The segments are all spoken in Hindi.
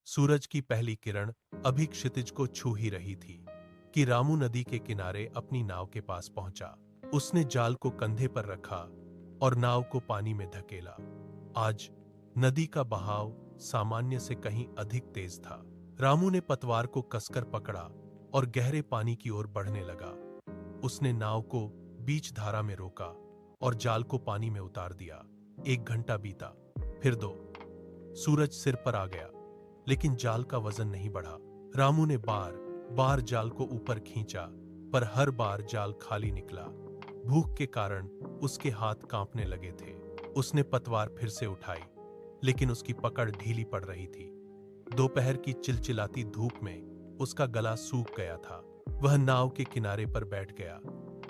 सूरज की पहली किरण अभी क्षितिज को छू ही रही थी कि रामू नदी के किनारे अपनी नाव के पास पहुंचा। उसने जाल को कंधे पर रखा और नाव को पानी में धकेला। आज नदी का बहाव सामान्य से कहीं अधिक तेज था। रामू ने पतवार को कसकर पकड़ा और गहरे पानी की ओर बढ़ने लगा। उसने नाव को बीच धारा में रोका और जाल को पानी में उतार दिया। 1 घंटा बीता, फिर 2। सूरज सिर पर आ गया, लेकिन जाल का वजन नहीं बढ़ा। रामू ने बार बार जाल को ऊपर खींचा, पर हर बार जाल खाली निकला। भूख के कारण उसके हाथ कांपने लगे थे। उसने पतवार फिर से उठाई, लेकिन उसकी पकड़ ढीली पड़ रही थी। दोपहर की चिलचिलाती धूप में उसका गला सूख गया था। वह नाव के किनारे पर बैठ गया।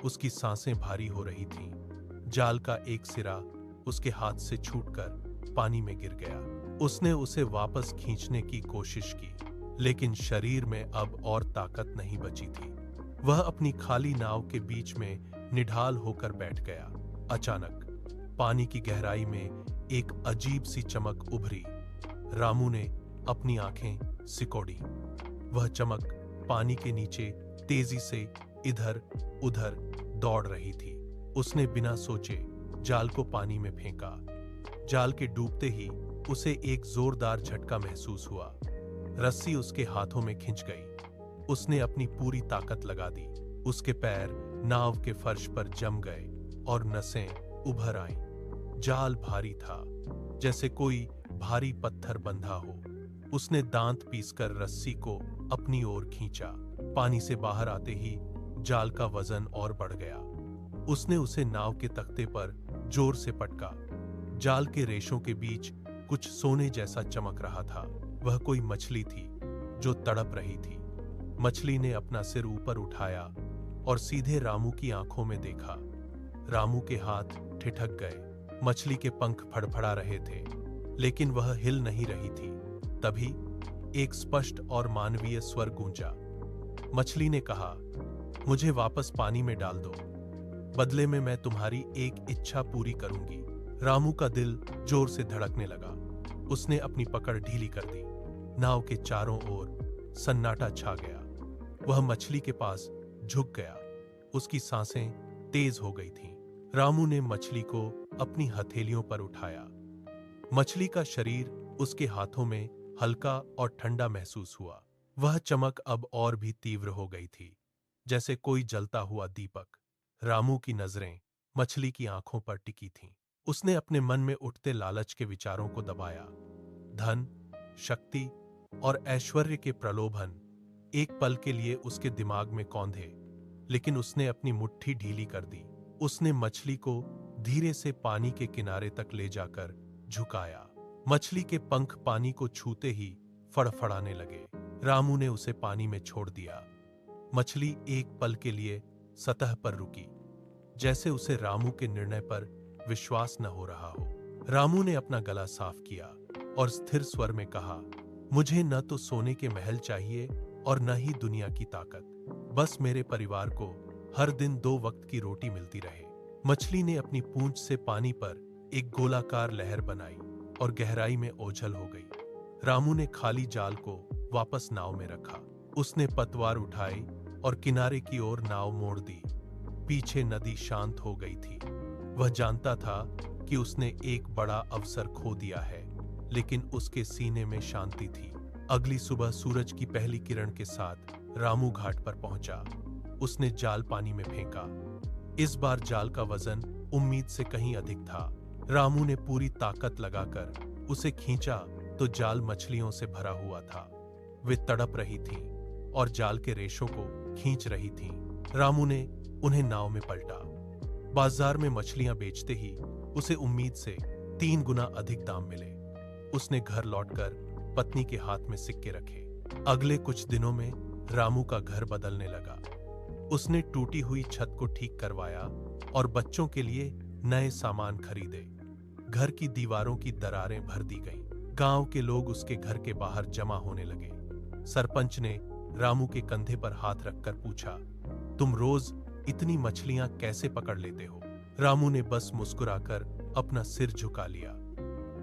उसकी सांसें भारी हो रही थीं। जाल का एक सिरा उसके हाथ से छूटकर पानी में गिर गया। उसने उसे वापस खींचने की कोशिश की, लेकिन शरीर में अब और ताकत नहीं बची थी। वह अपनी खाली नाव के बीच में निढाल होकर बैठ गया। अचानक पानी की गहराई में एक अजीब सी चमक उभरी। रामू ने अपनी आंखें सिकोड़ी। वह चमक पानी के नीचे तेजी से इधर उधर दौड़ रही थी। उसने बिना सोचे जाल को पानी में फेंका। जाल के डूबते ही उसे एक जोरदार झटका महसूस हुआ। रस्सी उसके हाथों में खिंच गई। उसने अपनी पूरी ताकत लगा दी। उसके पैर नाव के फर्श पर जम गए और नसें उभर आईं। जाल भारी था, जैसे कोई भारी पत्थर बंधा हो। उसने दांत पीसकर रस्सी को अपनी ओर खींचा। पानी से बाहर आते ही जाल का वजन और बढ़ गया। उसने उसे नाव के तख्ते पर जोर से पटका। जाल के रेशों के बीच कुछ सोने जैसा चमक रहा था। वह कोई मछली थी जो तड़प रही थी। मछली ने अपना सिर ऊपर उठाया और सीधे रामू की आंखों में देखा। रामू के हाथ ठिठक गए। मछली के पंख फड़फड़ा रहे थे, लेकिन वह हिल नहीं रही थी। तभी एक स्पष्ट और मानवीय स्वर गूंजा। मछली ने कहा, मुझे वापस पानी में डाल दो। बदले में मैं तुम्हारी एक इच्छा पूरी करूंगी। रामू का दिल जोर से धड़कने लगा। उसने अपनी पकड़ ढीली कर दी। नाव के चारों ओर सन्नाटा छा गया। वह मछली के पास झुक गया। उसकी सांसें तेज हो गई थीं। रामू ने मछली को अपनी हथेलियों पर उठाया। मछली का शरीर उसके हाथों में हल्का और ठंडा महसूस हुआ। वह चमक अब और भी तीव्र हो गई थी, जैसे कोई जलता हुआ दीपक। रामू की नजरें मछली की आंखों पर टिकी थीं। उसने अपने मन में उठते लालच के विचारों को दबाया। धन, शक्ति और ऐश्वर्य के प्रलोभन एक पल के लिए उसके दिमाग में कौंधे, लेकिन उसने अपनी मुट्ठी ढीली कर दी। उसने मछली को धीरे से पानी के किनारे तक ले जाकर झुकाया। मछली के पंख पानी को छूते ही फड़फड़ाने लगे। रामू ने उसे पानी में छोड़ दिया। मछली एक पल के लिए सतह पर रुकी, जैसे उसे रामू के निर्णय पर विश्वास न हो रहा हो। रामू ने अपना गला साफ किया और स्थिर स्वर में कहा, मुझे न तो सोने के महल चाहिए और न ही दुनिया की ताकत। बस मेरे परिवार को हर दिन 2 वक्त की रोटी मिलती रहे। मछली ने अपनी पूंछ से पानी पर एक गोलाकार लहर बनाई और गहराई में ओझल हो गई। रामू ने खाली जाल को वापस नाव में रखा। उसने पतवार उठाई और किनारे की ओर नाव मोड़ दी। पीछे नदी शांत हो गई थी। वह जानता था कि उसने एक बड़ा अवसर खो दिया है, लेकिन उसके सीने में शांति थी। अगली सुबह सूरज की पहली किरण के साथ रामू घाट पर पहुंचा। उसने जाल पानी में फेंका। इस बार जाल का वजन उम्मीद से कहीं अधिक था। रामू ने पूरी ताकत लगाकर उसे खींचा तो जाल मछलियों से भरा हुआ था। वे तड़प रही थीं और जाल के रेशों को खींच रही थीं। रामू ने उन्हें नाव में पलटा। बाजार में मछलियां बेचते ही उसे उम्मीद से 3 गुना अधिक दाम मिले। उसने घर लौटकर पत्नी के हाथ में सिक्के रखे। अगले कुछ दिनों में रामू का घर बदलने लगा। उसने टूटी हुई छत को ठीक करवाया और बच्चों के लिए नए सामान खरीदे। घर की दीवारों की दरारें भर दी गईं। गांव के लोग उसके घर के बाहर जमा होने लगे। सरपंच ने रामू के कंधे पर हाथ रखकर पूछा, तुम रोज इतनी मछलियां कैसे पकड़ लेते हो? रामू ने बस मुस्कुराकर अपना सिर झुका लिया।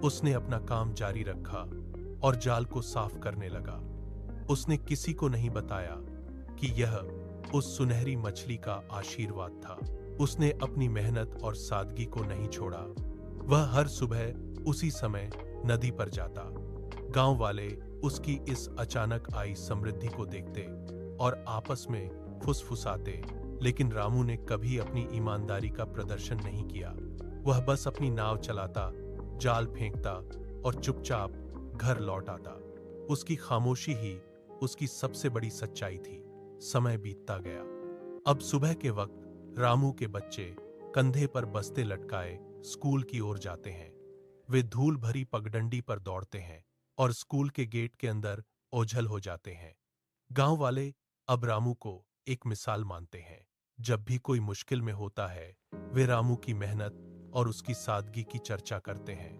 उसने अपना काम जारी रखा और जाल को साफ करने लगा। उसने किसी को नहीं बताया कि यह उस सुनहरी मछली का आशीर्वाद था। उसने अपनी मेहनत और सादगी को नहीं छोड़ा। वह हर सुबह उसी समय नदी पर जाता। गांव वाले उसकी इस अचानक आई समृद्धि को देखते और आपस में फुसफुसाते, लेकिन रामू ने कभी अपनी ईमानदारी का प्रदर्शन नहीं किया। वह बस अपनी नाव चलाता, जाल फेंकता और चुपचाप घर लौट आता। उसकी खामोशी ही उसकी सबसे बड़ी सच्चाई थी। समय बीतता गया। अब सुबह के वक्त रामू के बच्चे कंधे पर बस्ते लटकाए स्कूल की ओर जाते हैं। वे धूल भरी पगडंडी पर दौड़ते हैं और स्कूल के गेट के अंदर ओझल हो जाते हैं। गांव वाले अब रामू को एक मिसाल मानते हैं। जब भी कोई मुश्किल में होता है, वे रामू की मेहनत और उसकी सादगी की चर्चा करते हैं।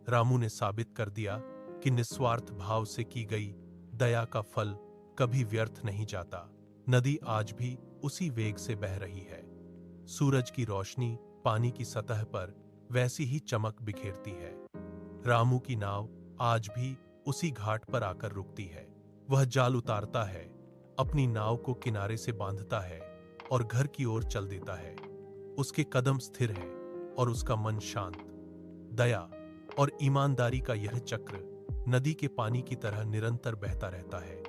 रामू ने साबित कर दिया कि निस्वार्थ भाव से की गई दया का फल कभी व्यर्थ नहीं जाता। नदी आज भी उसी वेग से बह रही है। सूरज की रोशनी पानी की सतह पर वैसी ही चमक बिखेरती है। रामू की नाव आज भी उसी घाट पर आकर रुकती है। वह जाल उतारता है, अपनी नाव को किनारे से बांधता है और घर की ओर चल देता है। उसके कदम स्थिर हैं और उसका मन शांत। दया और ईमानदारी का यह चक्र नदी के पानी की तरह निरंतर बहता रहता है।